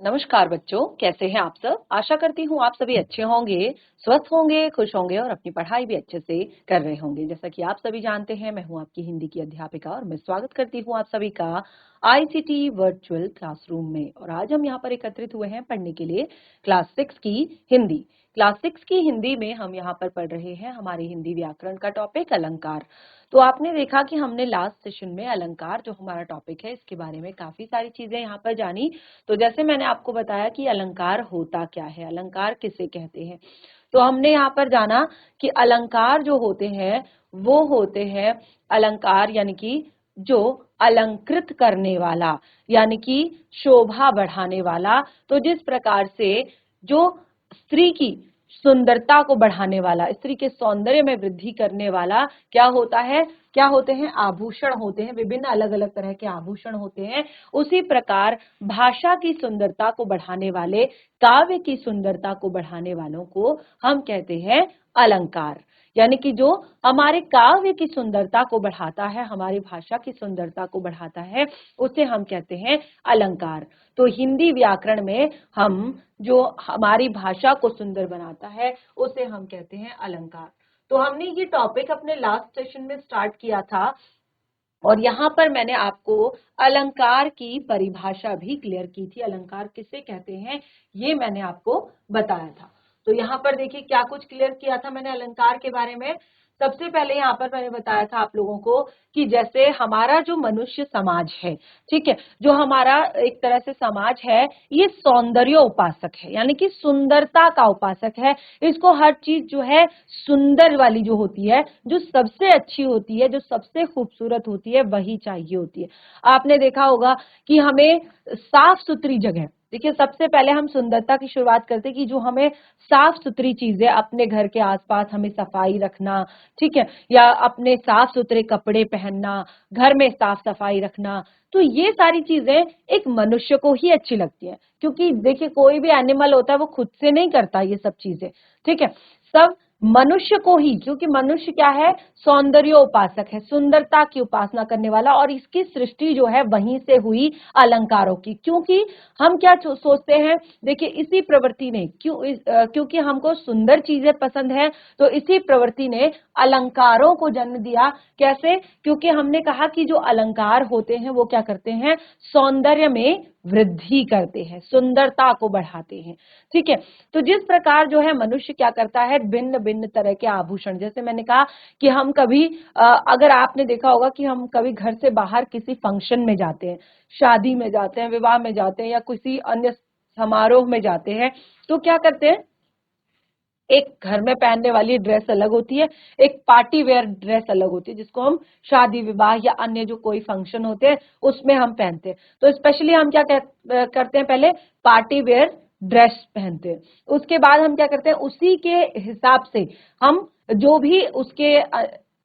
नमस्कार बच्चों, कैसे हैं आप सब। आशा करती हूँ आप सभी अच्छे होंगे, स्वस्थ होंगे, खुश होंगे और अपनी पढ़ाई भी अच्छे से कर रहे होंगे। जैसा कि आप सभी जानते हैं, मैं हूँ आपकी हिंदी की अध्यापिका और मैं स्वागत करती हूँ आप सभी का आईसीटी वर्चुअल क्लासरूम में। और आज हम यहाँ पर एकत्रित हुए हैं पढ़ने के लिए क्लास 6 की हिंदी। क्लास 6 की हिंदी में हम यहाँ पर पढ़ रहे हैं हमारे हिंदी व्याकरण का टॉपिक अलंकार। तो आपने देखा कि हमने लास्ट सेशन में अलंकार जो हमारा टॉपिक है इसके बारे में काफी सारी चीजें यहाँ पर जानी। तो जैसे मैंने आपको बताया कि अलंकार होता क्या है, अलंकार किसे कहते हैं, तो हमने यहाँ पर जाना कि अलंकार जो होते हैं वो होते हैं अलंकार यानी कि जो अलंकृत करने वाला यानी कि शोभा बढ़ाने वाला। तो जिस प्रकार से जो स्त्री की सुंदरता को बढ़ाने वाला, स्त्री के सौंदर्य में वृद्धि करने वाला क्या होता है, क्या होते हैं, आभूषण होते हैं, विभिन्न अलग अलग तरह के आभूषण होते हैं। उसी प्रकार भाषा की सुंदरता को बढ़ाने वाले, काव्य की सुंदरता को बढ़ाने वालों को हम कहते हैं अलंकार। यानी कि जो हमारे काव्य की सुंदरता को बढ़ाता है, हमारी भाषा की सुंदरता को बढ़ाता है, उसे हम कहते हैं अलंकार। तो हिंदी व्याकरण में हम जो हमारी भाषा को सुंदर बनाता है उसे हम कहते हैं अलंकार। तो हमने ये टॉपिक अपने लास्ट सेशन में स्टार्ट किया था और यहाँ पर मैंने आपको अलंकार की परिभाषा भी क्लियर की थी। अलंकार किसे कहते हैं ये मैंने आपको बताया था। तो यहाँ पर देखिए क्या कुछ क्लियर किया था मैंने अलंकार के बारे में। सबसे पहले यहाँ पर मैंने बताया था आप लोगों को कि जैसे हमारा जो मनुष्य समाज है, ठीक है, जो हमारा एक तरह से समाज है, ये सौंदर्य उपासक है, यानी कि सुंदरता का उपासक है। इसको हर चीज जो है सुंदर वाली जो होती है, जो सबसे अच्छी होती है, जो सबसे खूबसूरत होती है, वही चाहिए होती है। आपने देखा होगा कि हमें साफ सुथरी जगह, देखिए सबसे पहले हम सुंदरता की शुरुआत करते कि जो हमें साफ सुथरी चीजें, अपने घर के आसपास हमें सफाई रखना, ठीक है, या अपने साफ सुथरे कपड़े पहनना, घर में साफ सफाई रखना, तो ये सारी चीजें एक मनुष्य को ही अच्छी लगती है। क्योंकि देखिए कोई भी एनिमल होता है वो खुद से नहीं करता ये सब चीजें, ठीक है, सब मनुष्य को ही, क्योंकि मनुष्य क्या है, सौंदर्य उपासक है, सुंदरता की उपासना करने वाला, और इसकी सृष्टि जो है वहीं से हुई अलंकारों की। क्योंकि हम क्या सोचते हैं, देखिए इसी प्रवृत्ति ने क्योंकि हमको सुंदर चीजें पसंद है, तो इसी प्रवृत्ति ने अलंकारों को जन्म दिया। कैसे, क्योंकि हमने कहा कि जो अलंकार होते हैं वो क्या करते हैं, सौंदर्य में वृद्धि करते हैं, सुंदरता को बढ़ाते हैं, ठीक है। तो जिस प्रकार जो है मनुष्य क्या करता है, भिन्न भिन्न तरह के आभूषण, जैसे मैंने कहा कि हम कभी अगर आपने देखा होगा कि हम कभी घर से बाहर किसी फंक्शन में जाते हैं, शादी में जाते हैं, विवाह में जाते हैं या किसी अन्य समारोह में जाते हैं, तो क्या करते हैं, एक घर में पहनने वाली ड्रेस अलग होती है, एक पार्टी वेयर ड्रेस अलग होती है, जिसको हम शादी विवाह या अन्य जो कोई फंक्शन होते हैं उसमें हम पहनते हैं। तो स्पेशली हम क्या करते हैं, पहले पार्टी वेयर ड्रेस पहनते हैं, उसके बाद हम क्या करते हैं, उसी के हिसाब से हम जो भी उसके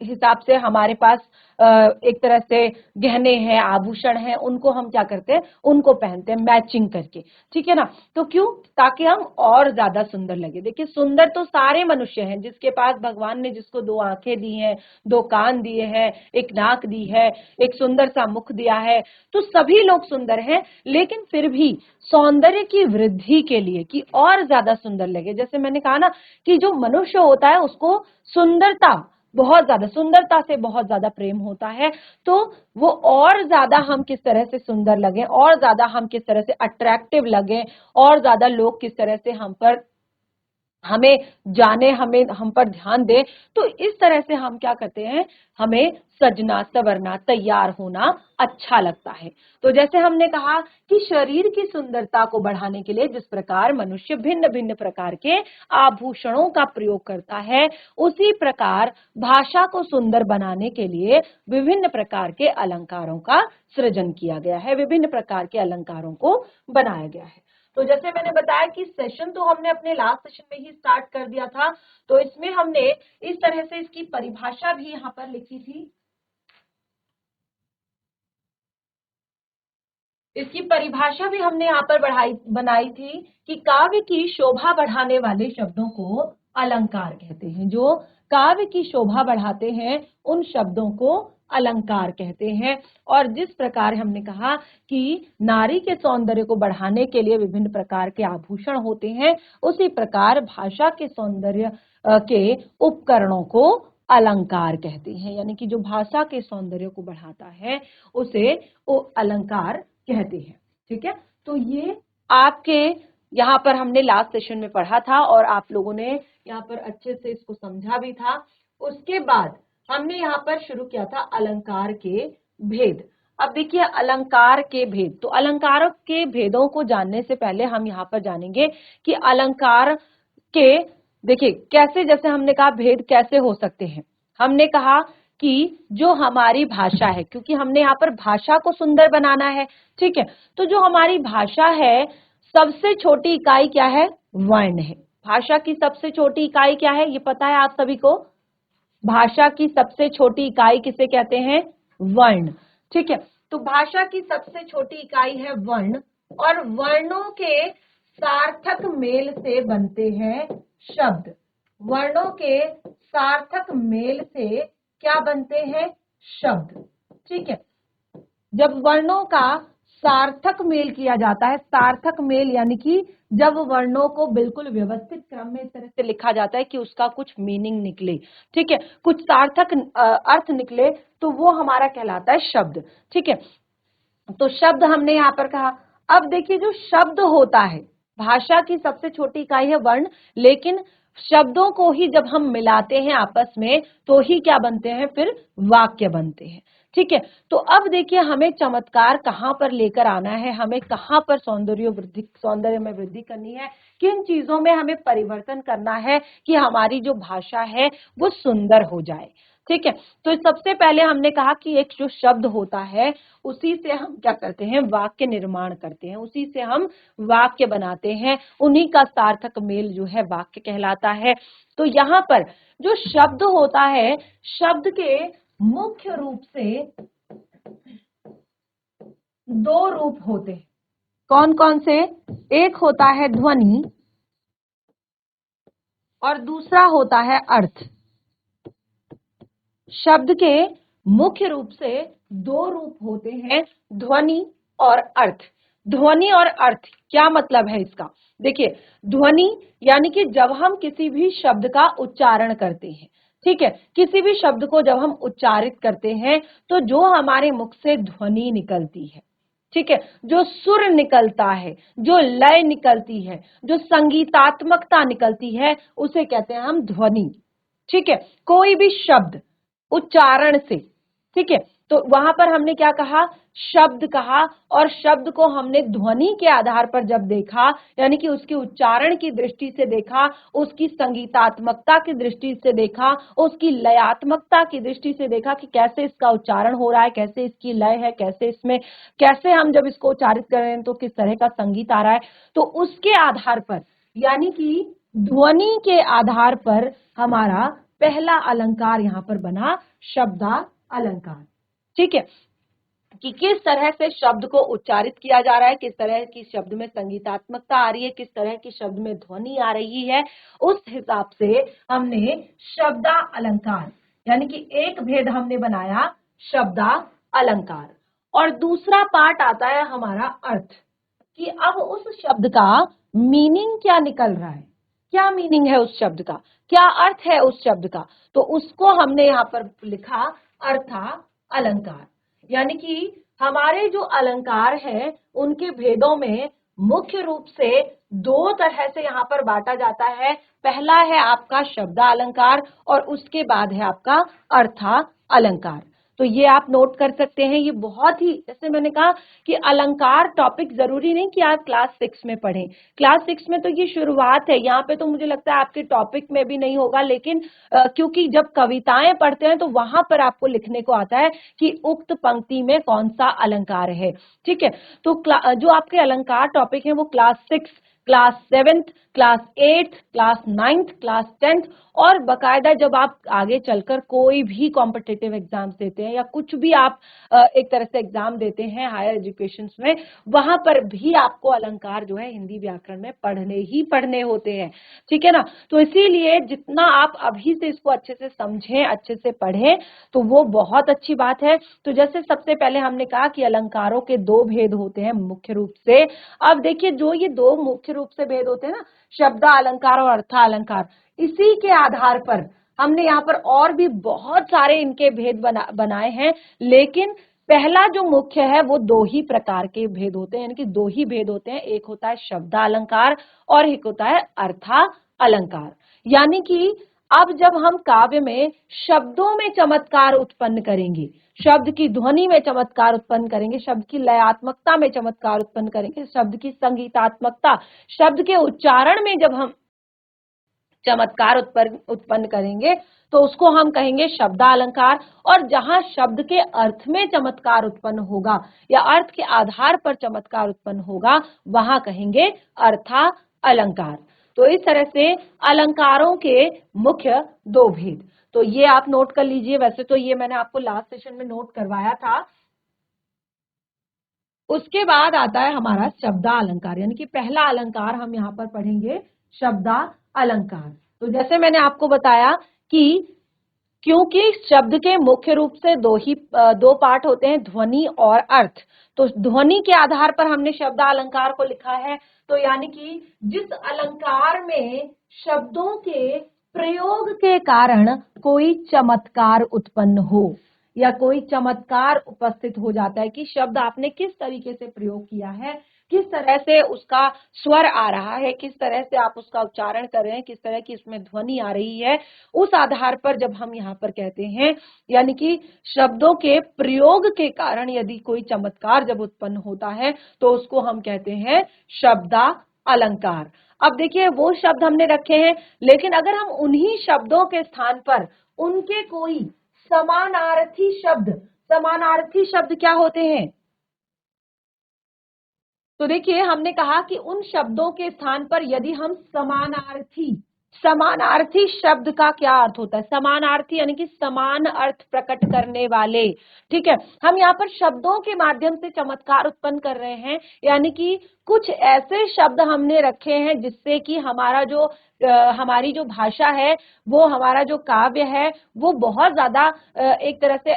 हिसाब से हमारे पास एक तरह से गहने हैं, आभूषण हैं, उनको हम क्या करते हैं, उनको पहनते हैं मैचिंग करके, ठीक है ना। तो क्यों, ताकि हम और ज्यादा सुंदर लगे। देखिए सुंदर तो सारे मनुष्य हैं, जिसके पास भगवान ने जिसको दो आंखें दी हैं, दो कान दिए हैं, एक नाक दी है, एक सुंदर सा मुख दिया है, तो सभी लोग सुंदर हैं। लेकिन फिर भी सौंदर्य की वृद्धि के लिए, कि और ज्यादा सुंदर लगे, जैसे मैंने कहा ना कि जो मनुष्य होता है उसको सुंदरता, बहुत ज्यादा सुंदरता से बहुत ज्यादा प्रेम होता है, तो वो और ज्यादा हम किस तरह से सुंदर लगे, और ज्यादा हम किस तरह से अट्रैक्टिव लगे, और ज्यादा लोग किस तरह से हमें जाने, हमें हम पर ध्यान दे, तो इस तरह से हम क्या करते हैं, हमें सजना संवरना, तैयार होना अच्छा लगता है। तो जैसे हमने कहा कि शरीर की सुंदरता को बढ़ाने के लिए जिस प्रकार मनुष्य भिन्न भिन्न प्रकार के आभूषणों का प्रयोग करता है, उसी प्रकार भाषा को सुंदर बनाने के लिए विभिन्न प्रकार के अलंकारों का सृजन किया गया है, विभिन्न प्रकार के अलंकारों को बनाया गया है। तो जैसे मैंने बताया कि सेशन तो हमने अपने लास्ट सेशन में ही स्टार्ट कर दिया था, तो इसमें हमने इस तरह से इसकी परिभाषा भी यहाँ पर लिखी थी। इसकी परिभाषा भी हमने यहाँ पर बनाई थी कि काव्य की शोभा बढ़ाने वाले शब्दों को अलंकार कहते हैं। जो काव्य की शोभा बढ़ाते हैं उन शब्दों को अलंकार कहते हैं। और जिस प्रकार हमने कहा कि नारी के सौंदर्य को बढ़ाने के लिए विभिन्न प्रकार के आभूषण होते हैं, उसी प्रकार भाषा के सौंदर्य के उपकरणों को अलंकार कहते हैं। यानी कि जो भाषा के सौंदर्य को बढ़ाता है उसे वो अलंकार कहते हैं। ठीक है, तो ये आपके यहाँ पर हमने लास्ट सेशन में पढ़ा था और आप लोगों ने यहाँ पर अच्छे से इसको समझा भी था। उसके बाद हमने यहाँ पर शुरू किया था अलंकार के भेद। अब देखिए अलंकार के भेद, तो अलंकार के भेदों को जानने से पहले हम यहाँ पर जानेंगे कि अलंकार के, देखिए कैसे, जैसे हमने कहा भेद कैसे हो सकते हैं। हमने कहा कि जो हमारी भाषा है, क्योंकि हमने यहाँ पर भाषा को सुंदर बनाना है, ठीक है, तो जो हमारी भाषा है सबसे छोटी इकाई क्या है? वर्ण है। भाषा की सबसे छोटी इकाई क्या है? ये पता है आप सभी को? भाषा की सबसे छोटी इकाई किसे कहते हैं? वर्ण। ठीक है, तो भाषा की सबसे छोटी इकाई है वर्ण, और वर्णों के सार्थक मेल से बनते हैं शब्द। वर्णों के सार्थक मेल से क्या बनते हैं? शब्द। ठीक है, जब वर्णों का सार्थक मेल किया जाता है, सार्थक मेल यानी कि जब वर्णों को बिल्कुल व्यवस्थित क्रम में इस तरह से लिखा जाता है कि उसका कुछ मीनिंग निकले, ठीक है, कुछ सार्थक अर्थ निकले, तो वो हमारा कहलाता है शब्द। ठीक है, तो शब्द हमने यहाँ पर कहा। अब देखिए जो शब्द होता है, भाषा की सबसे छोटी इकाई है वर्ण, लेकिन शब्दों को ही जब हम मिलाते हैं आपस में तो ही क्या बनते हैं? फिर वाक्य बनते हैं। ठीक है, तो अब देखिए हमें चमत्कार कहाँ पर लेकर आना है, हमें कहाँ पर सौंदर्य में वृद्धि करनी है, किन चीजों में हमें परिवर्तन करना है कि हमारी जो भाषा है वो सुंदर हो जाए। ठीक है, तो सबसे पहले हमने कहा कि एक जो शब्द होता है उसी से हम क्या करते हैं? वाक्य निर्माण करते हैं, उसी से हम वाक्य बनाते हैं, उन्हीं का सार्थक मेल जो है वाक्य कहलाता है। तो यहाँ पर जो शब्द होता है, शब्द के मुख्य रूप से दो रूप होते हैं। कौन कौन से? एक होता है ध्वनि और दूसरा होता है अर्थ। शब्द के मुख्य रूप से दो रूप होते हैं, ध्वनि और अर्थ। ध्वनि और अर्थ क्या मतलब है इसका? देखिए ध्वनि यानी कि जब हम किसी भी शब्द का उच्चारण करते हैं, ठीक है, किसी भी शब्द को जब हम उच्चारित करते हैं तो जो हमारे मुख से ध्वनि निकलती है, ठीक है, जो सुर निकलता है, जो लय निकलती है, जो संगीतात्मकता निकलती है, उसे कहते हैं हम ध्वनि। ठीक है, कोई भी शब्द उच्चारण से, ठीक है, तो वहां पर हमने क्या कहा? शब्द कहा, और शब्द को हमने ध्वनि के आधार पर जब देखा, यानी कि उसकी उच्चारण की दृष्टि से देखा, उसकी संगीतात्मकता की दृष्टि से देखा, उसकी लयात्मकता की दृष्टि से देखा कि कैसे इसका उच्चारण हो रहा है, कैसे इसकी लय है, कैसे इसमें, कैसे हम जब इसको उच्चारित कर रहे हैं तो किस तरह का संगीत आ रहा है, तो उसके आधार पर, यानी कि ध्वनि के आधार पर हमारा पहला अलंकार यहाँ पर बना शब्दा अलंकार। ठीक है, कि किस तरह से शब्द को उच्चारित किया जा रहा है, किस तरह की शब्द में संगीतात्मकता आ रही है, किस तरह की शब्द में ध्वनि आ रही है, उस हिसाब से हमने शब्दा अलंकार, यानी कि एक भेद हमने बनाया शब्दा अलंकार। और दूसरा पार्ट आता है हमारा अर्थ, कि अब उस शब्द का मीनिंग क्या निकल रहा है, क्या मीनिंग है उस शब्द का, क्या अर्थ है उस शब्द का, तो उसको हमने यहाँ पर लिखा अर्था अलंकार। यानी कि हमारे जो अलंकार है उनके भेदों में मुख्य रूप से दो तरह से यहाँ पर बांटा जाता है। पहला है आपका शब्दा अलंकार और उसके बाद है आपका अर्था अलंकार। तो ये आप नोट कर सकते हैं, ये बहुत ही, जैसे मैंने कहा कि अलंकार टॉपिक जरूरी नहीं कि आप क्लास 6 में पढ़ें, क्लास 6 में तो ये शुरुआत है, यहाँ पे तो मुझे लगता है आपके टॉपिक में भी नहीं होगा, लेकिन क्योंकि जब कविताएं पढ़ते हैं तो वहां पर आपको लिखने को आता है कि उक्त पंक्ति में कौन सा अलंकार है। ठीक है, तो जो आपके अलंकार टॉपिक है वो class 6 class 7th, class 8th, class 9th, class 10th, और बकायदा जब आप आगे चलकर कोई भी कॉम्पिटिटिव एग्जाम्स देते हैं या कुछ भी आप एक तरह से एग्जाम देते हैं हायर एजुकेशन में, वहां पर भी आपको अलंकार जो है हिंदी व्याकरण में पढ़ने ही पढ़ने होते हैं। ठीक है ना। तो इसीलिए जितना आप अभी से इसको अच्छे से समझें, अच्छे से पढ़ें, तो वो बहुत अच्छी बात है। तो जैसे सबसे पहले हमने कहा कि अलंकारों के दो भेद होते हैं मुख्य रूप से। अब देखिए जो ये दो मुख्य रूप से भेद होते हैं ना, शब्द अलंकार और अर्थ अलंकार, इसी के आधार पर हमने यहाँ पर और भी बहुत सारे इनके भेद बनाए हैं, लेकिन पहला जो मुख्य है वो दो ही प्रकार के भेद होते हैं, यानी कि दो ही भेद होते हैं। एक होता है शब्द अलंकार और एक होता है अर्था अलंकार। यानी कि अब जब हम काव्य में शब्दों में चमत्कार उत्पन्न करेंगे, शब्द की ध्वनि में चमत्कार उत्पन्न करेंगे, शब्द की लयात्मकता में चमत्कार उत्पन्न करेंगे, शब्द की संगीतात्मकता, शब्द के उच्चारण में जब हम चमत्कार उत्पन्न करेंगे तो उसको हम कहेंगे शब्दालंकार। और जहां शब्द के अर्थ में चमत्कार उत्पन्न होगा या अर्थ के आधार पर चमत्कार उत्पन्न होगा, वहां कहेंगे अर्था अलंकार। तो इस तरह से अलंकारों के मुख्य दो भेद, तो ये आप नोट कर लीजिए। वैसे तो ये मैंने आपको लास्ट सेशन में नोट करवाया था। उसके बाद आता है हमारा शब्दा अलंकार, यानी कि पहला अलंकार हम यहाँ पर पढ़ेंगे शब्दा अलंकार। तो जैसे मैंने आपको बताया कि क्योंकि शब्द के मुख्य रूप से दो पार्ट होते हैं, ध्वनि और अर्थ। तो ध्वनि के आधार पर हमने शब्दा अलंकार को लिखा है। तो यानी कि जिस अलंकार में शब्दों के प्रयोग के कारण कोई चमत्कार उत्पन्न हो या कोई चमत्कार उपस्थित हो जाता है, कि शब्द आपने किस तरीके से प्रयोग किया है, किस तरह से उसका स्वर आ रहा है, किस तरह से आप उसका उच्चारण कर रहे हैं, किस तरह की उसमें ध्वनि आ रही है, उस आधार पर जब हम यहाँ पर कहते हैं, यानी कि शब्दों के प्रयोग के कारण यदि कोई चमत्कार जब उत्पन्न होता है तो उसको हम कहते हैं शब्दा अलंकार। अब देखिए वो शब्द हमने रखे हैं, लेकिन अगर हम उन्हीं शब्दों के स्थान पर उनके कोई समानार्थी शब्द, समानार्थी शब्द क्या होते हैं? तो देखिए हमने कहा कि उन शब्दों के स्थान पर यदि हम समानार्थी, समानार्थी शब्द का क्या अर्थ होता है? समानार्थी यानी कि समान अर्थ प्रकट करने वाले। ठीक है, हम यहाँ पर शब्दों के माध्यम से चमत्कार उत्पन्न कर रहे हैं, यानी कि कुछ ऐसे शब्द हमने रखे हैं जिससे कि हमारा जो हमारी जो भाषा है, वो हमारा जो काव्य है, वो बहुत ज्यादा एक तरह से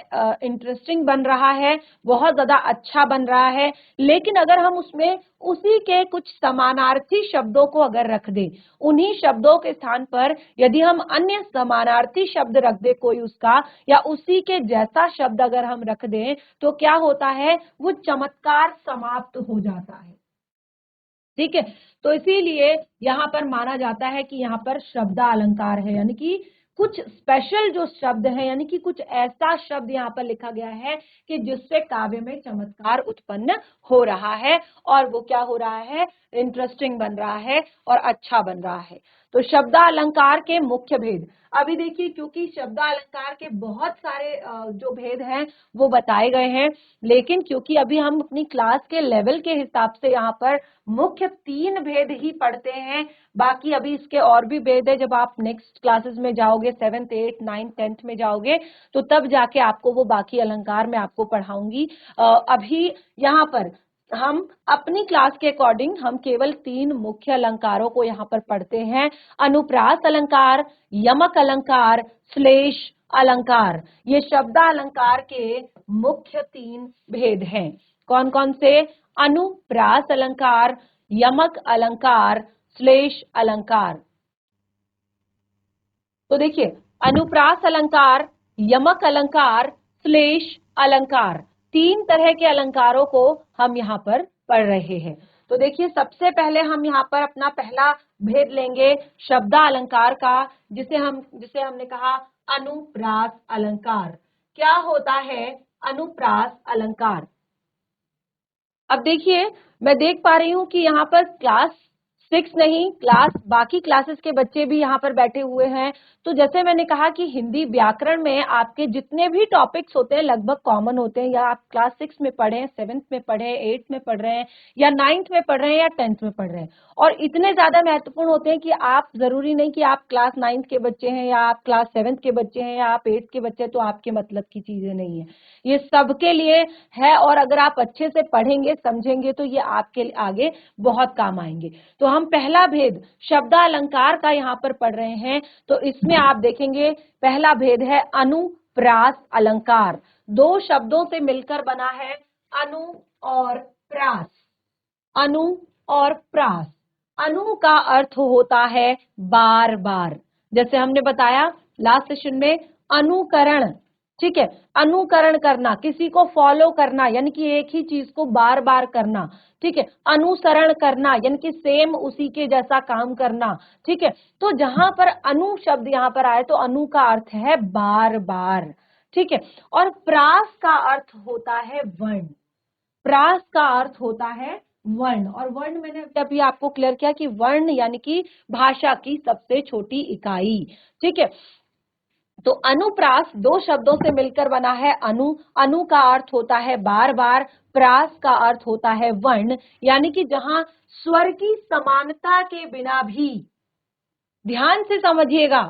इंटरेस्टिंग बन रहा है, बहुत ज्यादा अच्छा बन रहा है। लेकिन अगर हम उसमें उसी के कुछ समानार्थी शब्दों को अगर रख दें, उन्हीं शब्दों के स्थान पर यदि हम अन्य समानार्थी शब्द रख दे कोई उसका, या उसी के जैसा शब्द अगर हम रख दें, तो क्या होता है, वो चमत्कार समाप्त हो जाता है। ठीक है, तो इसीलिए यहाँ पर माना जाता है कि यहाँ पर शब्दा अलंकार है, यानी कि कुछ स्पेशल जो शब्द है, यानी कि कुछ ऐसा शब्द यहाँ पर लिखा गया है कि जिससे काव्य में चमत्कार उत्पन्न हो रहा है, और वो क्या हो रहा है, इंटरेस्टिंग बन रहा है और अच्छा बन रहा है। तो शब्दा अलंकार के मुख्य भेद अभी देखिए, क्योंकि शब्दा अलंकार के बहुत सारे जो भेद हैं वो बताए गए हैं, लेकिन क्योंकि अभी हम अपनी क्लास के लेवल के हिसाब से यहाँ पर मुख्य 3 भेद ही पढ़ते हैं, बाकी अभी इसके और भी भेद है। जब आप नेक्स्ट क्लासेस में जाओगे, 7th 8th 9th 10th में जाओगे, तो तब जाके आपको वो बाकी अलंकार मैं आपको पढ़ाऊंगी। अभी यहाँ पर हम अपनी क्लास के अकॉर्डिंग हम केवल 3 मुख्य अलंकारों को यहाँ पर पढ़ते हैं, अनुप्रास अलंकार, यमक अलंकार, श्लेष अलंकार। ये शब्दा अलंकार के मुख्य 3 भेद हैं। कौन कौन से? अनुप्रास अलंकार, यमक अलंकार, श्लेष अलंकार। तो देखिए, अनुप्रास अलंकार, यमक अलंकार, श्लेष अलंकार, 3 तरह के अलंकारों को हम यहाँ पर पढ़ रहे हैं। तो देखिए सबसे पहले हम यहाँ पर अपना पहला भेद लेंगे शब्दा अलंकार का, जिसे हमने कहा अनुप्रास अलंकार। क्या होता है अनुप्रास अलंकार? अब देखिए मैं देख पा रही हूं कि यहाँ पर क्लास 6 नहीं, बाकी क्लासेस के बच्चे भी यहाँ पर बैठे हुए हैं। तो जैसे मैंने कहा कि हिंदी व्याकरण में आपके जितने भी टॉपिक्स होते हैं लगभग कॉमन होते हैं, या आप क्लास 6 में पढ़े, 7th में पढ़े, 8th में पढ़ रहे हैं, या 9th में पढ़ रहे हैं, या 10th में पढ़ रहे हैं, और इतने ज्यादा महत्वपूर्ण होते हैं कि आप जरूरी नहीं कि आप क्लास 9th के बच्चे हैं, या आप क्लास 7th के बच्चे हैं, या आप 8th के बच्चे हैं, तो आपके मतलब की चीजें नहीं है। ये सबके लिए है, और अगर आप अच्छे से पढ़ेंगे, समझेंगे, तो ये आपके आगे बहुत काम आएंगे। तो हम पहला भेद शब्दालंकार का यहाँ पर पढ़ रहे हैं। तो इसमें आप देखेंगे पहला भेद है अनुप्रास अलंकार। दो शब्दों से मिलकर बना है अनु और प्रास। अनु और प्रास। अनु का अर्थ होता है बार बार, जैसे हमने बताया लास्ट सेशन में, अनुकरण, ठीक है, अनुकरण करना, किसी को फॉलो करना, यानी कि एक ही चीज को बार बार करना, ठीक है। अनुसरण करना यानी कि सेम उसी के जैसा काम करना, ठीक है। तो जहां पर अनु शब्द यहाँ पर आए तो अनु का अर्थ है बार बार, ठीक है। और प्रास का अर्थ होता है वर्ण। प्रास का अर्थ होता है वर्ण, और वर्ण मैंने अभी आपको क्लियर किया कि वर्ण यानी कि भाषा की सबसे छोटी इकाई, ठीक है। तो अनुप्रास दो शब्दों से मिलकर बना है अनु। अनु का अर्थ होता है बार बार, प्रास का अर्थ होता है वर्ण, यानी कि जहां स्वर की समानता के बिना भी, ध्यान से समझिएगा,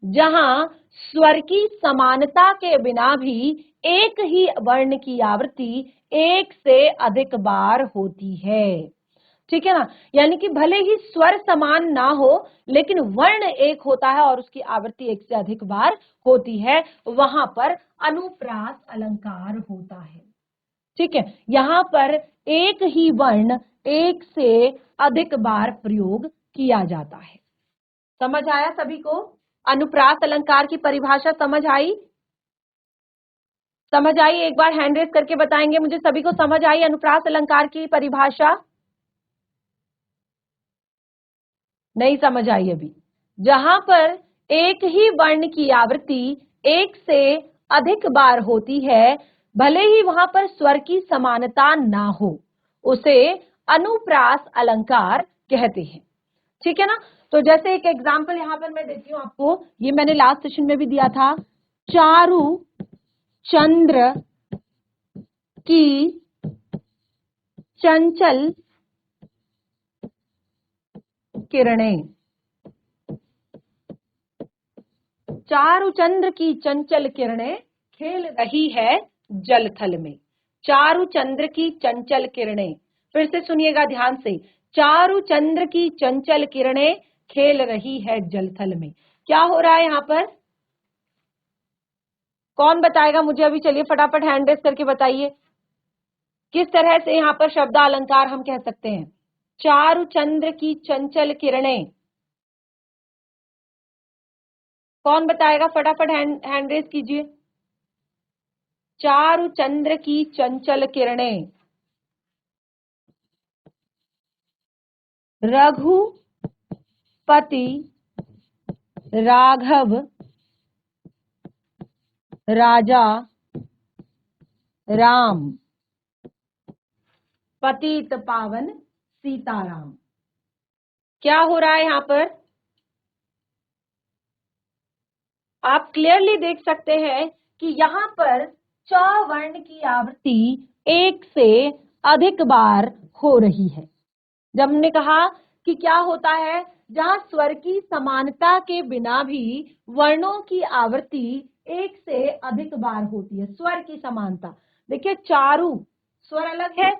जहां स्वर की समानता के बिना भी एक ही वर्ण की आवृत्ति एक से अधिक बार होती है, ठीक है ना। यानी कि भले ही स्वर समान ना हो, लेकिन वर्ण एक होता है और उसकी आवृत्ति एक से अधिक बार होती है, वहां पर अनुप्रास अलंकार होता है, ठीक है। यहां पर एक ही वर्ण एक से अधिक बार प्रयोग किया जाता है। समझ आया सभी को? अनुप्रास अलंकार की परिभाषा समझ आई? समझ आई? एक बार हैंड रेज करके बताएंगे मुझे, सभी को समझ आई अनुप्रास अलंकार की परिभाषा? नहीं समझ आई अभी? जहां पर एक ही वर्ण की आवृत्ति एक से अधिक बार होती है, भले ही वहां पर स्वर की समानता ना हो, उसे अनुप्रास अलंकार कहते हैं, ठीक है ना। तो जैसे एक एग्जांपल यहां पर मैं देती हूं आपको, ये मैंने लास्ट सेशन में भी दिया था। चारु चंद्र की चंचल किरणें। चारु चंद्र की चंचल किरणें खेल रही है जलथल में। चारु चंद्र की चंचल किरणें, फिर से सुनिएगा ध्यान से। चारु चंद्र की चंचल किरणें खेल रही है जलथल में। क्या हो रहा है यहाँ पर? कौन बताएगा मुझे अभी? चलिए फटाफट हैंड रेस करके बताइए, किस तरह से यहाँ पर शब्दालंकार हम कह सकते हैं? चारु चंद्र की चंचल किरणें, कौन बताएगा? फटाफट हैंड रेस कीजिए। चारु चंद्र की चंचल किरणें। रघुपति राघव राजा राम पतित पावन सीताराम। क्या हो रहा है यहाँ पर? आप क्लियरली देख सकते हैं कि यहाँ पर च वर्ण की आवृत्ति एक से अधिक बार हो रही है। जब हमने कहा कि क्या होता है, जहां स्वर की समानता के बिना भी वर्णों की आवृत्ति एक से अधिक बार होती है। स्वर की समानता देखिए, चारु स्वर अलग है,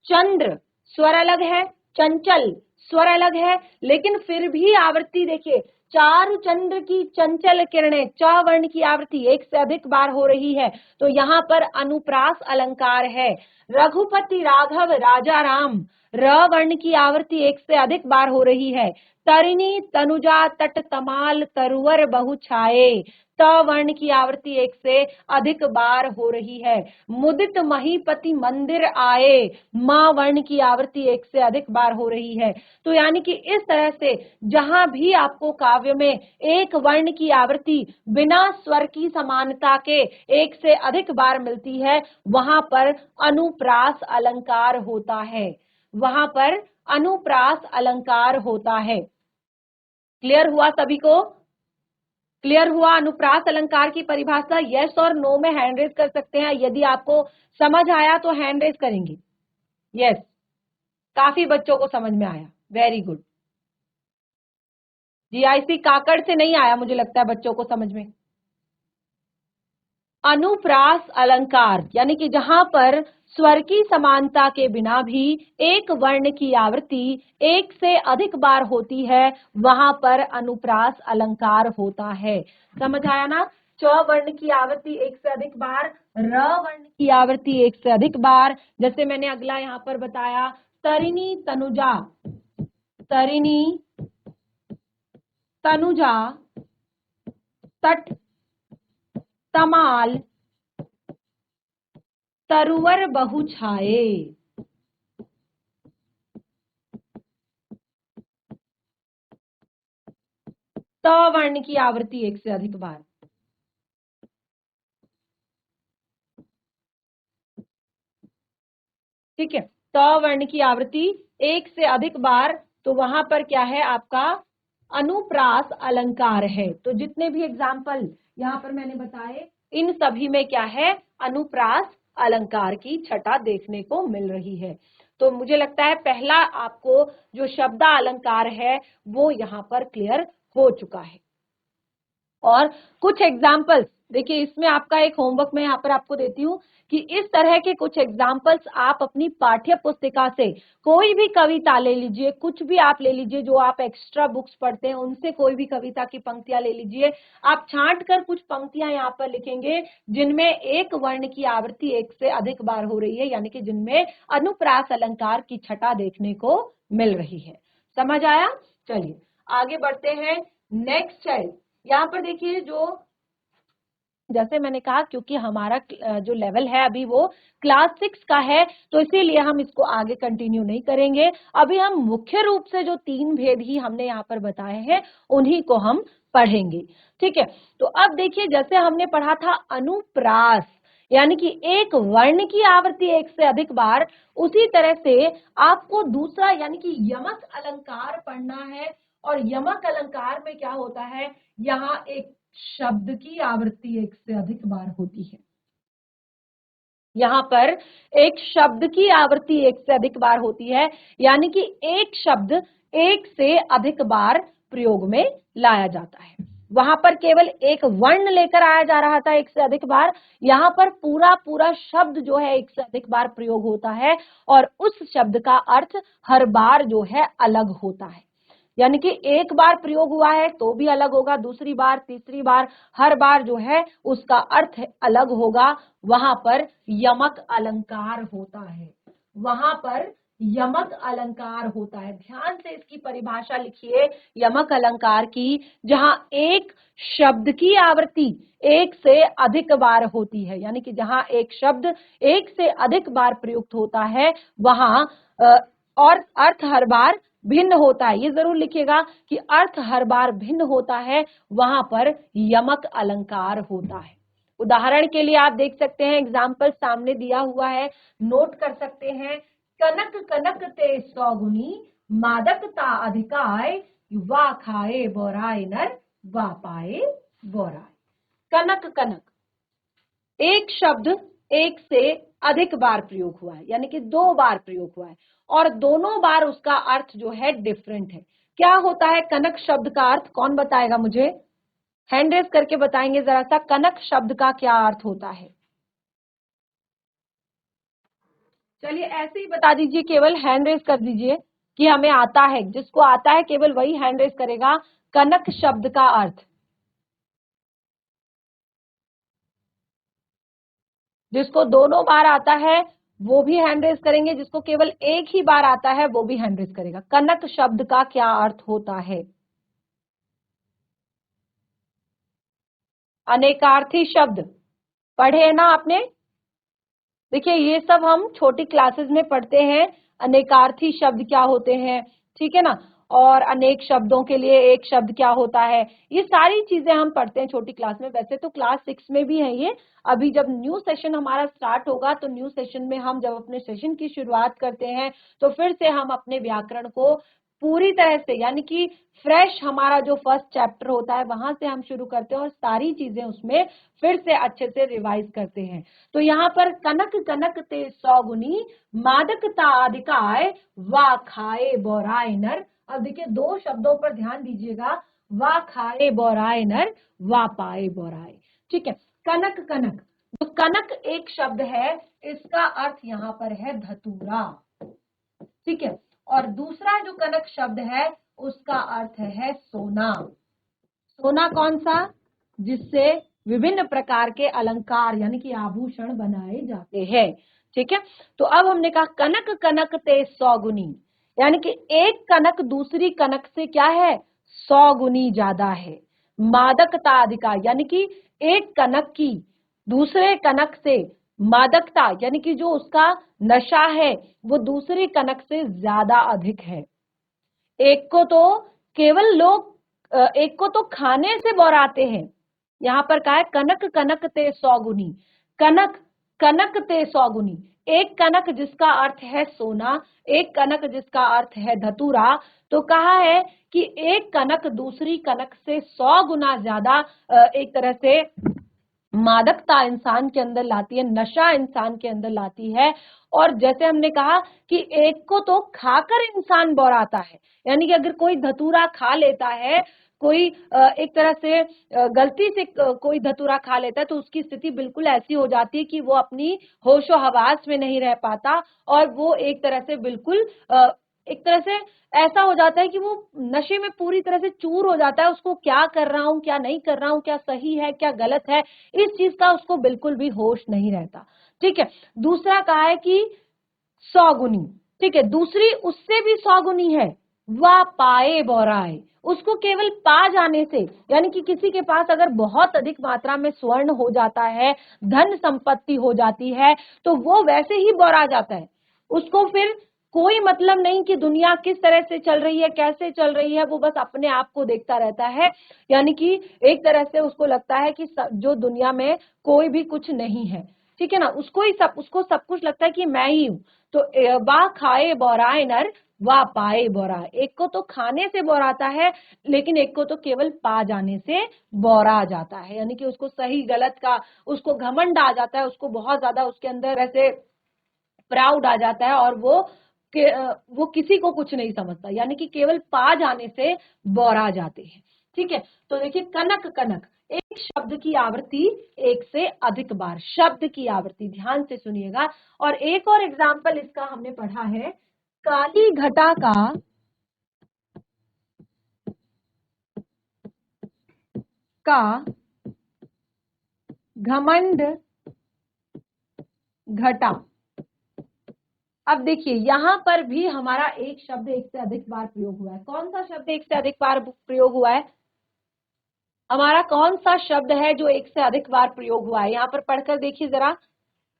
चंद्र स्वर अलग है, चंचल स्वर अलग है, लेकिन फिर भी आवृत्ति देखिए, चारु चंद्र की चंचल किरणें, च वर्ण की आवृत्ति एक से अधिक बार हो रही है, तो यहाँ पर अनुप्रास अलंकार है। रघुपति राघव राजा राम, र वर्ण की आवृत्ति एक से अधिक बार हो रही है। तरिणी तनुजा तट तमाल तरुवर बहु छाए, त वर्ण की आवृत्ति एक से अधिक बार हो रही है। मुदित महीपति मंदिर आए, म वर्ण की आवृत्ति एक से अधिक बार हो रही है। तो यानी कि इस तरह से जहां भी आपको काव्य में एक वर्ण की आवृत्ति बिना स्वर की समानता के एक से अधिक बार मिलती है, वहां पर अनुप्रास अलंकार होता है। वहां पर अनुप्रास अलंकार होता है। क्लियर हुआ सभी को? क्लियर हुआ अनुप्रास अलंकार की परिभाषा? यस और नो में हैंड रेज कर सकते हैं। यदि आपको समझ आया तो हैंड रेज करेंगे। यस, काफी बच्चों को समझ में आया, वेरी गुड। जीआईसी काकड़ से नहीं आया मुझे लगता है बच्चों को समझ में। अनुप्रास अलंकार यानी कि जहां पर स्वर की समानता के बिना भी एक वर्ण की आवृत्ति एक से अधिक बार होती है, वहां पर अनुप्रास अलंकार होता है। समझ आया ना? च वर्ण की आवृत्ति एक से अधिक बार, र वर्ण की आवृत्ति एक से अधिक बार। जैसे मैंने अगला यहां पर बताया, तरिणी तनुजा, तरिणी तनुजा, तट तमाल, तरुवर बहु छाए। त वर्ण की आवृत्ति एक से अधिक बार। ठीक है, त वर्ण की आवृत्ति एक से अधिक बार, तो वहां पर क्या है आपका अनुप्रास अलंकार है। तो जितने भी एग्जाम्पल यहाँ पर मैंने बताए, इन सभी में क्या है, अनुप्रास अलंकार की छटा देखने को मिल रही है। तो मुझे लगता है पहला आपको जो शब्द अलंकार है वो यहाँ पर क्लियर हो चुका है। और कुछ एग्जाम्पल्स देखिए, इसमें आपका एक होमवर्क मैं यहाँ पर आपको देती हूँ कि इस तरह के कुछ एग्जाम्पल्स आप अपनी पाठ्य पुस्तिका से कोई भी कविता ले लीजिए, कुछ भी आप ले लीजिए जो आप एक्स्ट्रा बुक्स पढ़ते हैं उनसे कोई भी कविता की पंक्तियां ले लीजिए। आप छांट कर कुछ पंक्तियां यहाँ पर लिखेंगे जिनमें एक वर्ण की आवृत्ति एक से अधिक बार हो रही है, यानी कि जिनमें अनुप्रास अलंकार की छटा देखने को मिल रही है। समझ आया? चलिए आगे बढ़ते हैं। नेक्स्ट है यहाँ पर देखिए, जो जैसे मैंने कहा क्योंकि हमारा जो लेवल है अभी वो क्लास 6 का है, तो इसीलिए हम इसको आगे कंटिन्यू नहीं करेंगे। अभी हम मुख्य रूप से जो 3 भेद ही हमने यहाँ पर बताए हैं उन्हीं को हम पढ़ेंगे। ठीक है, तो अब देखिए जैसे हमने पढ़ा था अनुप्रास यानी कि एक वर्ण की आवृत्ति एक से अधिक बार, उसी तरह से आपको दूसरा यानी कि यमक अलंकार पढ़ना है। और यमक अलंकार में क्या होता है, यहाँ एक शब्द की आवृत्ति एक से अधिक बार होती है। यहाँ पर एक शब्द की आवृत्ति एक से अधिक बार होती है, यानी कि एक शब्द एक से अधिक बार प्रयोग में लाया जाता है। वहां पर केवल एक वर्ण लेकर आया जा रहा था एक से अधिक बार, यहाँ पर पूरा पूरा शब्द जो है एक से अधिक बार प्रयोग होता है और उस शब्द का अर्थ हर बार जो है अलग होता है। यानी कि एक बार प्रयोग हुआ है तो भी अलग होगा, दूसरी बार, तीसरी बार, हर बार जो है उसका अर्थ अलग होगा। वहां पर यमक अलंकार होता है, वहां पर यमक अलंकार होता है। ध्यान से इसकी परिभाषा लिखिए यमक अलंकार की, जहां एक शब्द की आवृत्ति एक से अधिक बार होती है, यानी कि जहां एक शब्द एक से अधिक बार प्रयुक्त होता है वहां और अर्थ हर बार भिन्न होता है। ये जरूर लिखिएगा कि अर्थ हर बार भिन्न होता है, वहां पर यमक अलंकार होता है। उदाहरण के लिए आप देख सकते हैं, एग्जाम्पल सामने दिया हुआ है, नोट कर सकते हैं। कनक कनक ते सौगुनी, मादकता अधिकाय, वा खाए बोराय नर, वा पाए बोराय। कनक कनक, एक शब्द एक से अधिक बार प्रयोग हुआ है, यानी कि 2 बार प्रयोग हुआ है और दोनों बार उसका अर्थ जो है डिफरेंट है। क्या होता है कनक शब्द का अर्थ? कौन बताएगा मुझे? हैंड रेज करके बताएंगे जरा सा, कनक शब्द का क्या अर्थ होता है? चलिए ऐसे ही बता दीजिए, केवल हैंड रेज कर दीजिए कि हमें आता है। जिसको आता है केवल वही हैंड रेज करेगा। कनक शब्द का अर्थ, जिसको दोनों बार आता है वो भी हैंड रेज करेंगे, जिसको केवल एक ही बार आता है वो भी हैंड रेज करेगा। कनक शब्द का क्या अर्थ होता है? अनेकार्थी शब्द पढ़े हैं ना आपने? देखिए ये सब हम छोटी क्लासेस में पढ़ते हैं, अनेकार्थी शब्द क्या होते हैं, ठीक है ना। और अनेक शब्दों के लिए एक शब्द क्या होता है, ये सारी चीजें हम पढ़ते हैं छोटी क्लास में। वैसे तो क्लास 6 में भी है ये। अभी जब न्यू सेशन हमारा स्टार्ट होगा तो न्यू सेशन में हम जब अपने सेशन की शुरुआत करते हैं तो फिर से हम अपने व्याकरण को पूरी तरह से, यानी कि फ्रेश हमारा जो फर्स्ट चैप्टर होता है वहां से हम शुरू करते हैं और सारी चीजें उसमें फिर से अच्छे से रिवाइज करते हैं। तो यहाँ पर कनक कनक ते सौगुनी मादकता अधिकाय वा खाए बोराय नर। अब देखिए दो शब्दों पर ध्यान दीजिएगा, वा खाए बोराय नर वा पाए बोराय। ठीक है, कनक कनक, तो कनक एक शब्द है, इसका अर्थ यहाँ पर है धतूरा। ठीक है, और दूसरा जो कनक शब्द है उसका अर्थ है सोना। सोना कौन सा, जिससे विभिन्न प्रकार के अलंकार यानी कि आभूषण बनाए जाते हैं। ठीक है, तो अब हमने कहा कनक कनक ते 100 गुनी, यानी कि एक कनक दूसरी कनक से क्या है, 100 गुनी ज्यादा है। मादकता अधिकार, यानी कि एक कनक की दूसरे कनक से मादकता, यानी कि जो उसका नशा है वो दूसरी कनक से ज्यादा अधिक है। एक को तो केवल लोग एक को तो खाने से बौराते हैं। यहाँ पर कहा है कनक कनक ते 100 गुनी, कनक कनक ते 100 गुनी, एक कनक जिसका अर्थ है सोना, एक कनक जिसका अर्थ है धतूरा। तो कहा है कि एक कनक दूसरी कनक से 100 गुना ज्यादा एक तरह से मादकता इंसान के अंदर लाती है, नशा इंसान के अंदर लाती है। और जैसे हमने कहा कि एक को तो खाकर इंसान बौराता है, यानी कि अगर कोई धतूरा खा लेता है, कोई एक तरह से गलती से कोई धतूरा खा लेता है तो उसकी स्थिति बिल्कुल ऐसी हो जाती है कि वो अपनी होशो हवास में नहीं रह पाता और वो एक तरह से बिल्कुल एक तरह से ऐसा हो जाता है कि वो नशे में पूरी तरह से चूर हो जाता है। उसको क्या कर रहा हूँ, क्या नहीं कर रहा हूँ, क्या सही है, क्या गलत है, इस चीज का उसको बिल्कुल भी होश नहीं रहता। ठीक है, दूसरा कहा है कि 100 गुनी। ठीक है, दूसरी उससे भी 100 गुनी है, वह पाए बोराए, उसको केवल पा जाने से, यानी कि किसी के पास अगर बहुत अधिक मात्रा में स्वर्ण हो जाता है, धन संपत्ति हो जाती है, तो वो वैसे ही बौरा जाता है। उसको फिर कोई मतलब नहीं कि दुनिया किस तरह से चल रही है, कैसे चल रही है, वो बस अपने आप को देखता रहता है। यानी कि एक तरह से उसको लगता है कि जो दुनिया में कोई भी कुछ नहीं है। ठीक है ना, उसको सब कुछ लगता है कि मैं ही हूँ। तो वाह खाए बोराए नर वाह पाए बोराए, एक को तो खाने से बोराता है लेकिन एक को तो केवल पा जाने से बोरा जाता है। यानी कि उसको सही गलत का, उसको घमंड आ जाता है, उसको बहुत ज्यादा उसके अंदर वैसे प्राउड आ जाता है और वो किसी को कुछ नहीं समझता, यानी कि केवल पा जाने से बोरा जाते हैं। ठीक है, तो देखिए कनक कनक, एक शब्द की आवृत्ति एक से अधिक बार, शब्द की आवृत्ति, ध्यान से सुनिएगा। और एक और एग्जाम्पल इसका हमने पढ़ा है, काली घटा का घमंड घटा। अब देखिए यहां पर भी हमारा एक शब्द एक से अधिक बार प्रयोग हुआ है। कौन सा शब्द एक से अधिक बार प्रयोग हुआ है, हमारा कौन सा शब्द है जो एक से अधिक बार प्रयोग हुआ है, यहाँ पर पढ़कर देखिए जरा।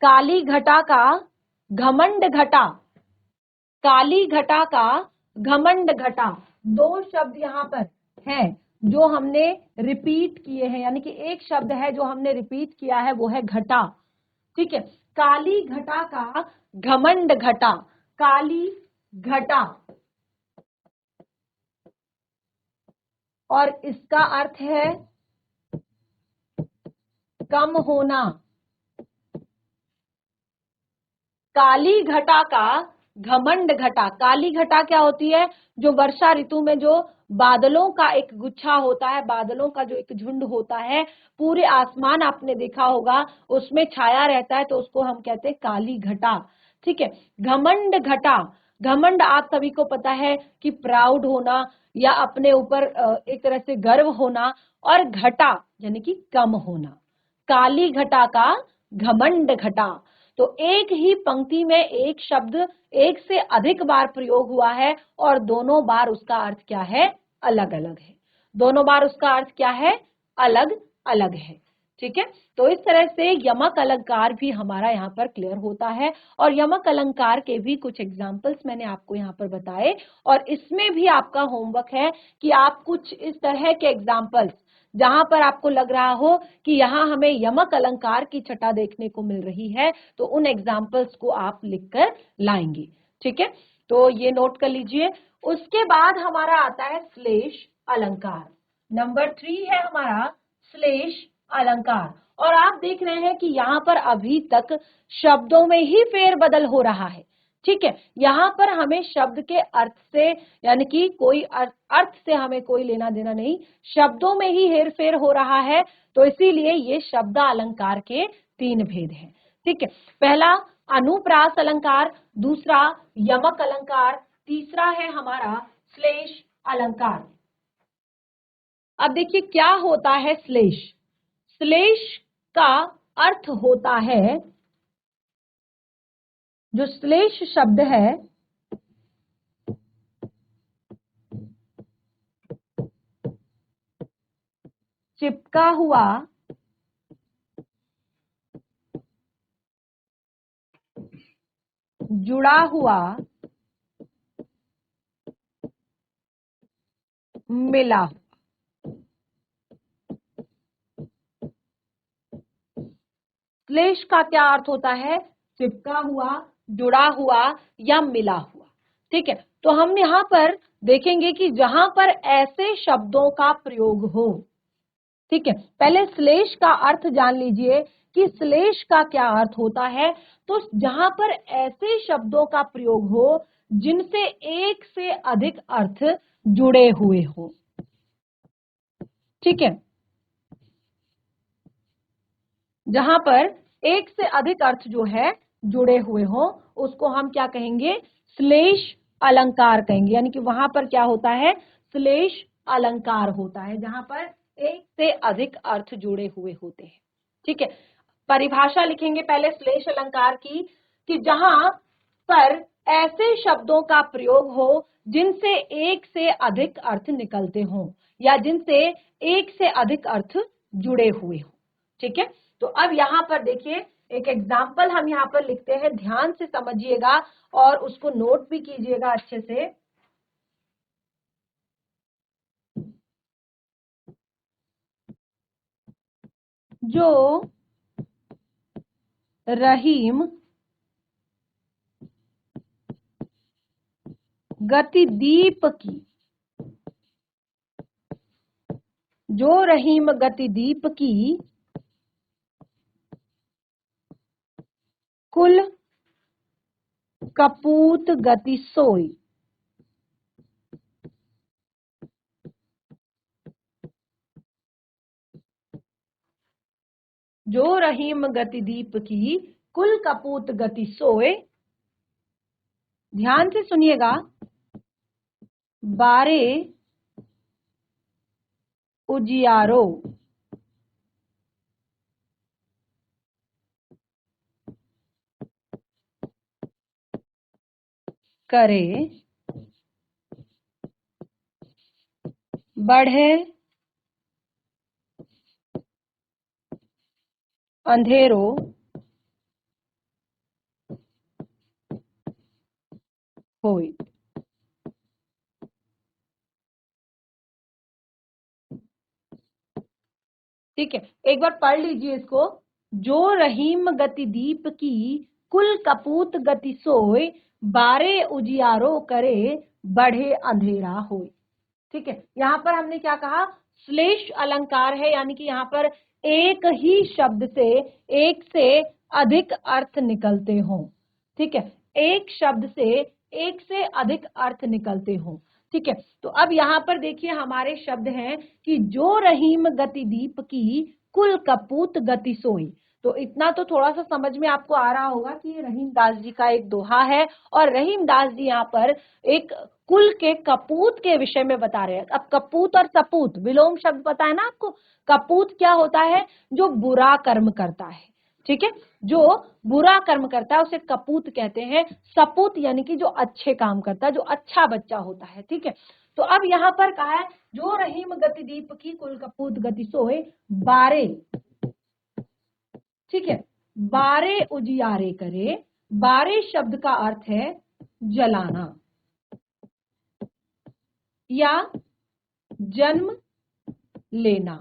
काली घटा का घमंड घटा, काली घटा का घमंड घटा, दो शब्द यहाँ पर हैं जो हमने रिपीट किए हैं, यानी कि एक शब्द है जो हमने रिपीट किया है, वो है घटा। ठीक है, काली घटा का घमंड घटा, काली घटा, और इसका अर्थ है कम होना। काली घटा का घमंड घटा, काली घटा क्या होती है, जो वर्षा ऋतु में जो बादलों का एक गुच्छा होता है, बादलों का जो एक झुंड होता है, पूरे आसमान आपने देखा होगा उसमें छाया रहता है, तो उसको हम कहते हैं काली घटा। ठीक है, घमंड घटा, घमंड आप सभी को पता है कि प्राउड होना या अपने ऊपर एक तरह से गर्व होना, और घटा यानी कि कम होना। काली घटा का घमंड घटा, तो एक ही पंक्ति में एक शब्द एक से अधिक बार प्रयोग हुआ है और दोनों बार उसका अर्थ क्या है, अलग अलग है। दोनों बार उसका अर्थ क्या है, अलग अलग है। ठीक है। तो इस तरह से यमक अलंकार भी हमारा यहाँ पर क्लियर होता है और यमक अलंकार के भी कुछ एग्जाम्पल्स मैंने आपको यहाँ पर बताए और इसमें भी आपका होमवर्क है कि आप कुछ इस तरह के एग्जाम्पल्स जहां पर आपको लग रहा हो कि यहाँ हमें यमक अलंकार की छटा देखने को मिल रही है तो उन एग्जाम्पल्स को आप लिखकर लाएंगे। ठीक है, तो ये नोट कर लीजिए। उसके बाद हमारा आता है श्लेष अलंकार। नंबर 3 है हमारा श्लेष अलंकार। और आप देख रहे हैं कि यहाँ पर अभी तक शब्दों में ही फेरबदल हो रहा है। ठीक है, यहाँ पर हमें शब्द के अर्थ से यानी कि कोई अर्थ से हमें कोई लेना देना नहीं, शब्दों में ही हेरफेर हो रहा है। तो इसीलिए ये शब्द अलंकार के 3 भेद हैं। ठीक है, पहला अनुप्रास अलंकार, दूसरा यमक अलंकार, तीसरा है हमारा श्लेष अलंकार। अब देखिए क्या होता है श्लेष। श्लेष का अर्थ होता है, जो श्लेष शब्द है चिपका हुआ, जुड़ा हुआ, मिला। श्लेष का क्या अर्थ होता है? चिपका हुआ, जुड़ा हुआ या मिला हुआ। ठीक है, तो हम यहाँ पर देखेंगे कि जहां पर ऐसे शब्दों का प्रयोग हो। ठीक है, पहले श्लेष का अर्थ जान लीजिए कि श्लेष का क्या अर्थ होता है। तो जहां पर ऐसे शब्दों का प्रयोग हो जिनसे एक से अधिक अर्थ जुड़े हुए हो। ठीक है, जहां पर एक से अधिक अर्थ जो है जुड़े हुए हो उसको हम क्या कहेंगे? श्लेष अलंकार कहेंगे। यानी कि वहां पर क्या होता है? श्लेष अलंकार होता है, जहां पर एक से अधिक अर्थ जुड़े हुए होते हैं। ठीक है, परिभाषा लिखेंगे पहले श्लेष अलंकार की कि जहां पर ऐसे शब्दों का प्रयोग हो जिनसे एक से अधिक अर्थ निकलते हों या जिनसे एक से अधिक अर्थ जुड़े हुए हों। ठीक है, तो अब यहाँ पर देखिए एक एग्जाम्पल हम यहाँ पर लिखते हैं, ध्यान से समझिएगा और उसको नोट भी कीजिएगा अच्छे से। जो रहीम गतिदीप की, जो रहीम गतिदीप की कुल कपूत गति सोई। जो रहीम गतिदीप की कुल कपूत गति सोए, ध्यान से सुनिएगा, बारे उजियारो करे, बढ़े अंधेरो होई। ठीक है, एक बार पढ़ लीजिए इसको। जो रहीम गतिदीप की कुल कपूत गति सोय, बारे उजियारो करे, बढ़े अंधेरा होय। ठीक है, यहाँ पर हमने क्या कहा? श्लेष अलंकार है, यानी कि यहाँ पर एक ही शब्द से एक से अधिक अर्थ निकलते हों। ठीक है, एक शब्द से एक से अधिक अर्थ निकलते हों। ठीक है, तो अब यहाँ पर देखिए हमारे शब्द हैं कि जो रहीम गतिदीप की कुल कपूत गति सोई। तो इतना तो थोड़ा सा समझ में आपको आ रहा होगा कि ये रहीम दास जी का एक दोहा है और रहीम दास जी यहाँ पर एक कुल के कपूत के विषय में बता रहे हैं। अब कपूत और सपूत विलोम शब्द पता है ना आपको? कपूत क्या होता है? जो बुरा कर्म करता है। ठीक है, जो बुरा कर्म करता है उसे कपूत कहते हैं। सपूत यानी कि जो अच्छे काम करता है, जो अच्छा बच्चा होता है। ठीक है, तो अब यहाँ पर कहा है जो रहीम गतिदीप की कुल कपूत गति सोए, बारे ठीक है। बारे उजियारे करे, बारे शब्द का अर्थ है जलाना या जन्म लेना,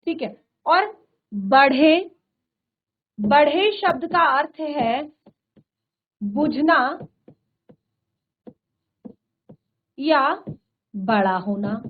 ठीक है। और बढ़े, बढ़े शब्द का अर्थ है बुझना या बड़ा होना।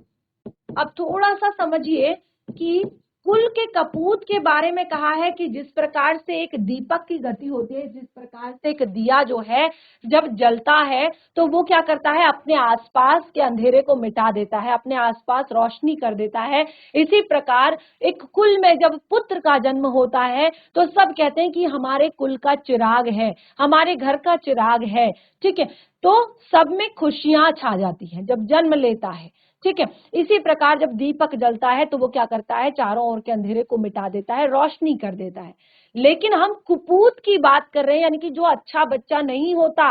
अब थोड़ा सा समझिए कि कुल के कपूत के बारे में कहा है कि जिस प्रकार से एक दीपक की गति होती है, जिस प्रकार से एक दिया जो है जब जलता है तो वो क्या करता है, अपने आसपास के अंधेरे को मिटा देता है, अपने आसपास रोशनी कर देता है। इसी प्रकार एक कुल में जब पुत्र का जन्म होता है तो सब कहते हैं कि हमारे कुल का चिराग है, हमारे घर का चिराग है, ठीक है। तो सब में खुशियां छा जाती हैं जब जन्म लेता है, ठीक है। इसी प्रकार जब दीपक जलता है तो वो क्या करता है, चारों ओर के अंधेरे को मिटा देता है, रोशनी कर देता है। लेकिन हम कुपूत की बात कर रहे हैं, यानी कि जो अच्छा बच्चा नहीं होता,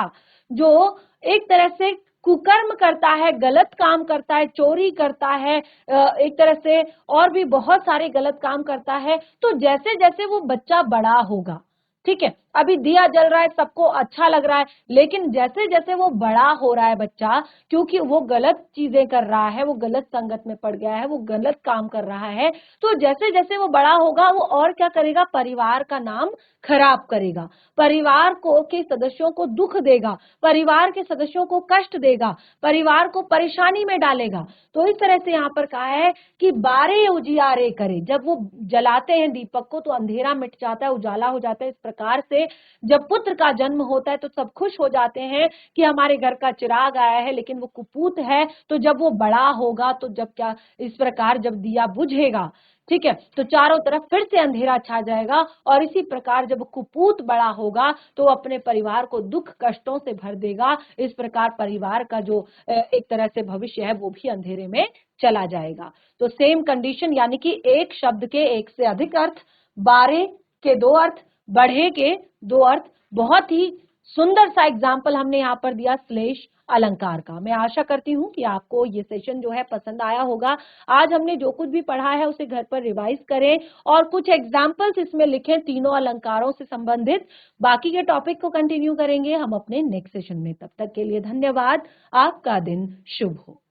जो एक तरह से कुकर्म करता है, गलत काम करता है, चोरी करता है, एक तरह से और भी बहुत सारे गलत काम करता है। तो जैसे जैसे वो बच्चा बड़ा होगा, ठीक है, अभी दिया जल रहा है, सबको अच्छा लग रहा है, लेकिन जैसे जैसे वो बड़ा हो रहा है बच्चा, क्योंकि वो गलत चीजें कर रहा है, वो गलत संगत में पड़ गया है, वो गलत काम कर रहा है, तो जैसे जैसे वो बड़ा होगा वो और क्या करेगा, परिवार का नाम खराब करेगा, परिवार को के सदस्यों को दुख देगा, परिवार के सदस्यों को कष्ट देगा, परिवार को परेशानी में डालेगा। तो इस तरह से यहाँ पर कहा है कि बारे उजियारे करे, जब वो जलाते हैं दीपक को तो अंधेरा मिट जाता है, उजाला हो जाता है। इस प्रकार से जब पुत्र का जन्म होता है तो सब खुश हो जाते हैं कि हमारे घर का चिराग आया है, लेकिन वो कुपूत है, तो जब वो बड़ा होगा तो जब क्या, इस प्रकार जब दिया बुझेगा, ठीक है, तो चारों तरफ फिर से अंधेरा छा जाएगा। और इसी प्रकार जब कुपूत बड़ा होगा तो अपने परिवार को दुख कष्टों से भर देगा। इस प्रकार परिवार का जो एक तरह से भविष्य है वो भी अंधेरे में चला जाएगा। तो सेम कंडीशन, यानी कि एक शब्द के एक से अधिक अर्थ, बारे के दो अर्थ, बढ़े के दो अर्थ। बहुत ही सुंदर सा एग्जाम्पल हमने यहाँ पर दिया श्लेष अलंकार का। मैं आशा करती हूँ कि आपको ये सेशन जो है पसंद आया होगा। आज हमने जो कुछ भी पढ़ा है उसे घर पर रिवाइज करें और कुछ एग्जाम्पल्स इसमें लिखें तीनों अलंकारों से संबंधित। बाकी के टॉपिक को कंटिन्यू करेंगे हम अपने नेक्स्ट सेशन में। तब तक के लिए धन्यवाद। आपका दिन शुभ हो।